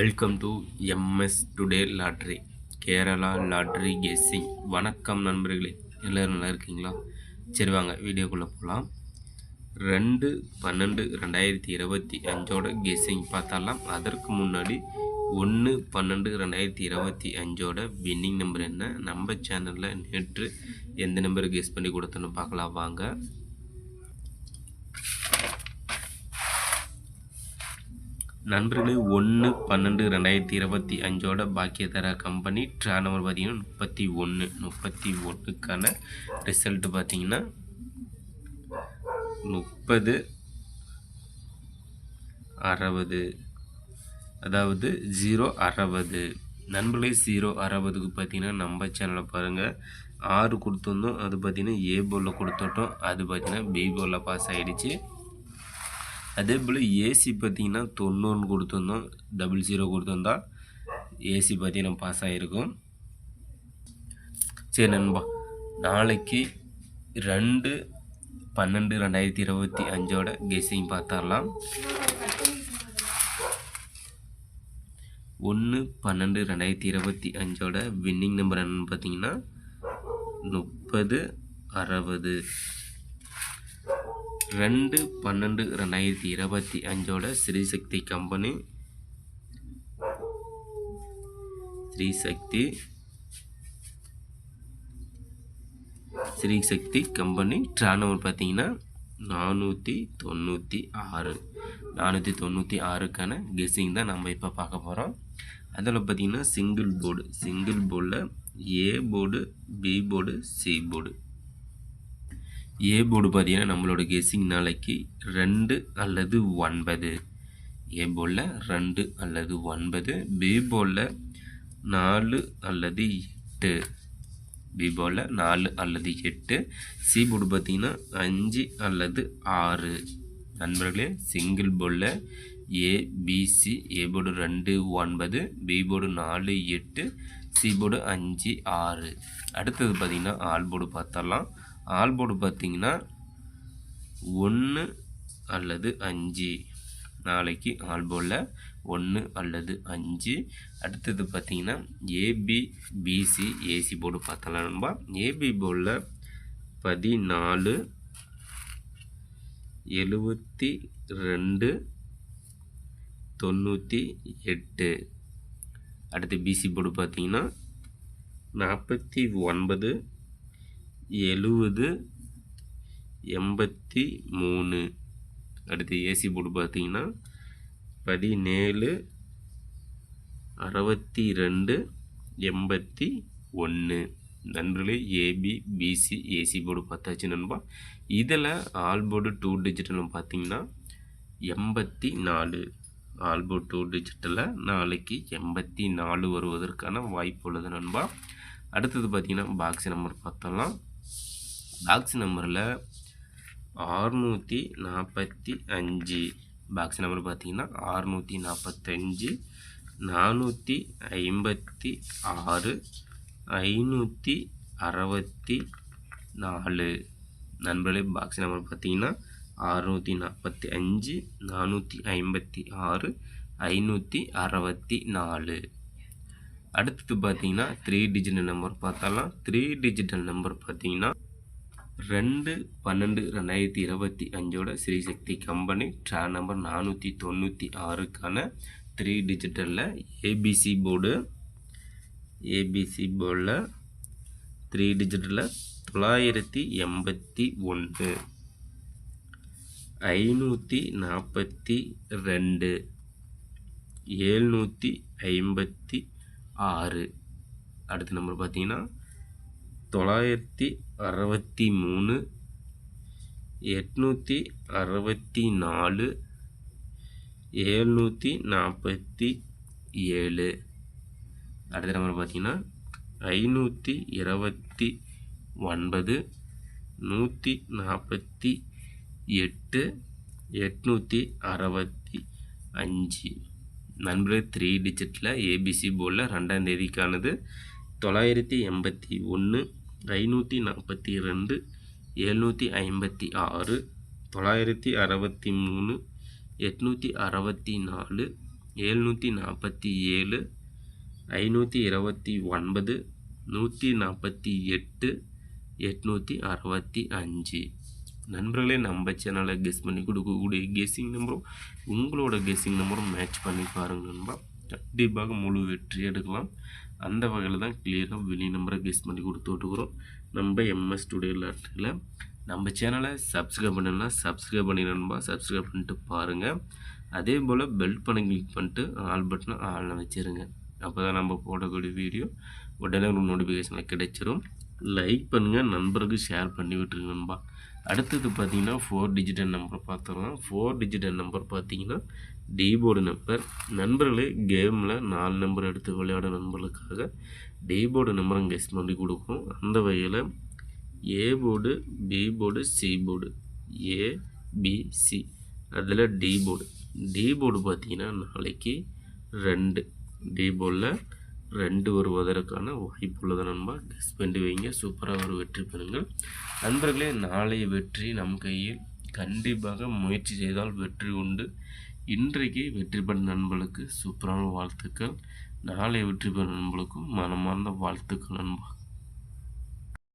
Welcome to MS today lottery Kerala lottery guessing. வணக்கம் நண்பர்களே, எல்லோரும் நல்லா இருக்கீங்களா? சரி வாங்க வீடியோக்குள்ளே போகலாம். 2/12/2025 கெஸ்ஸிங் பார்த்தாலாம். அதற்கு முன்னாடி 1/12/2025 வின்னிங் நம்பர் என்ன, நம்ம சேனலில் நேற்று எந்த நம்பர் கெஸ் பண்ணி கொடுத்தோன்னு பார்க்கலாம் வாங்க. நண்பர்களே, 1/12/2025 பாக்கிய தர கம்பெனி ட்ரா நம்பர் பார்த்தீங்கன்னா 31க்கான ரிசல்ட் பார்த்தீங்கன்னா 30/60, அதாவது 0/60. நண்பர்களே, 0/60க்கு பார்த்தீங்கன்னா நம்ம சேனலில் பாருங்கள் 6 கொடுத்துருந்தோம். அது பார்த்தீங்கன்னா ஏ போர்டில் கொடுத்துட்டோம். அது பார்த்தீங்கன்னா பி போர்டில் பாஸ் ஆகிடுச்சு. அதே போல் ஏசி பார்த்திங்கன்னா 90 கொடுத்துருந்தோம். 00 கொடுத்துருந்தா ஏசி பார்த்திங்கன்னா பாஸ் ஆகிருக்கும். சரி நண்பா, நாளைக்கு 2/12/2025 கெஸ்ஸிங் பார்த்துடலாம். 1/12/2025 வின்னிங் நம்பர் என்னன்னு பார்த்தீங்கன்னா 30/60. 2/12/2025 Sri Shakti company Sri Shakti company draw number பார்த்தீங்கன்னா 496க்கான கெஸ்ஸிங் தான் நம்ம இப்போ பார்க்க போகிறோம். அதில் பார்த்தீங்கன்னா சிங்கிள் போர்டில் A board, B board, C board. A board பார்த்தீங்கன்னா நம்மளோட கெஸ்ஸிங் நாளைக்கு 2 அல்லது 9. ஏ போர்டில் 2 அல்லது 9. பி போர்டில் 4 அல்லது 8. பி போர்டில் 4 அல்லது 8. சி போர்டு பார்த்தீங்கன்னா 5 அல்லது 6. நண்பர்களே, சிங்கிள் போர்டில் ABC, A board 2 9, B board 4 8, C board 5 6. அடுத்தது பார்த்தீங்கன்னா ஆல் போர்டு பார்த்தரலாம். ஆல் போர்டு பார்த்தீங்கன்னா 1 அல்லது 5. நாளைக்கு ஆல் போர்டில் 1 அல்லது 5. அடுத்தது பார்த்தீங்கன்னா ஏபிபிசி, ஏசி போர்டு பார்த்தலாம் நண்பா. ஏபி போர்டில் 14 72 98. அடுத்து பிசி போர்டு பார்த்தீங்கன்னா 49 70 83. அடுத்து ஏசி போர்டு பார்த்தீங்கன்னா 17 62 81. நண்பர்களே, ஏபி பிசி ஏசி போர்டு பார்த்தாச்சு நண்பா. இதில் ஆல் போர்டு 2 டிஜிட்டல் பார்த்தீங்கன்னா 84. ஆல் போர்டு 2 டிஜிட்டில் நாளைக்கு 84 வருவதற்கான வாய்ப்பு உள்ளது நண்பா. அடுத்தது பார்த்தீங்கன்னா பாக்ஸ் நம்பர் பார்த்தலாம். பாக்ஸ் நம்பரில் 645. பாக்ஸ் நம்பர் பார்த்தீங்கன்னா 645, 456, 564. நண்பர்களே, பாக்ஸ் நம்பர் பார்த்தீங்கன்னா 645, 456, 564. அடுத்தது பார்த்தீங்கன்னா 3 டிஜிட்டல் நம்பர் பார்த்தலாம். 3 டிஜிட்டல் நம்பர் பார்த்தீங்கன்னா 2/12/2025 ஸ்ரீசக்தி கம்பெனி ட்ரா நம்பர் 496க்கான 3 டிஜிட்டலில் ஏபிசி போர்டில் 3 டிஜிட்டலில் 981, 542, 756. அடுத்த நம்பர் பார்த்தீங்கன்னா 963, 864, 747. அடுத்த நம்பர் பார்த்தீங்கன்னா 529, 148, 865. நண்பர்களே, 3 டிஜிட்டில் ஏபிசி போர்டில் 2ஆம் தேதிக்கானது 981, 542, 756, 963, 864, 747 529 148 865. நண்பர்களே, நம்ம சேனலை கெஸ் பண்ணி கொடுக்கக்கூடிய கெஸ்ஸிங் நம்பரும் உங்களோட கெஸ்ஸிங் நம்பரும் மேட்ச் பண்ணி பாருங்கள் நண்பா. கண்டிப்பாக முழு வெற்றி எடுக்கலாம். அந்த வகையில் தான் கிளியராக வெளி நம்பரை கெஸ் பண்ணி கொடுத்துட்ருக்குறோம் நம்ம எம்எஸ் ஸ்டுடியோ லாட்டரியில். நம்ம சேனலை சப்ஸ்கிரைப் பண்ணணும்னா சப்ஸ்கிரைப் பண்ணிடணும்பா. சப்ஸ்கிரைப் பண்ணிட்டு பாருங்கள். அதே போல் பெல் பண்ணி கிளிக் பண்ணிட்டு ஆல் பட்டனை ஆளில் வச்சுருங்க. அப்போ தான் நம்ம போடக்கூடிய வீடியோ உடனே ஒரு நோட்டிஃபிகேஷனில் கிடைச்சிரும். லைக் பண்ணுங்கள், நண்பருக்கு ஷேர் பண்ணி விட்டுருங்க நண்பா. அடுத்தது பார்த்தீங்கன்னா 4 டிஜிட்டல் நம்பர் பார்த்துடலாம். 4 டிஜிட்டல் நம்பர் பார்த்தீங்கன்னா டி போர்டு நம்பர். நண்பர்களே, கேமில் 4 நம்பர் எடுத்து விளையாட நண்பர்களுக்காக டி போர்டு நம்பரும் கெஸ் பண்ணி கொடுக்குறோம். அந்த வகையில் A board, B board, C board, ABC, அதில் டி போர்டு. டி போர்டு பார்த்தீங்கன்னா நாளைக்கு 2 டி போர்டில் 2 வருவதற்கான வாய்ப்பு உள்ளது நண்பா. கெஸ் பண்ணி வைங்க, சூப்பராக ஒரு வெற்றி பெறுங்கள் நண்பர்களே. நாளைய வெற்றி நம் கையில். கண்டிப்பாக முயற்சி செய்தால் வெற்றி உண்டு. இன்றைக்கு வெற்றி பெறும் நண்பர்களுக்கு சூப்பரான வாழ்த்துக்கள். நாளை வெற்றி பெறும் நண்பர்களுக்கும் மனமார்ந்த வாழ்த்துக்கள் நண்பா.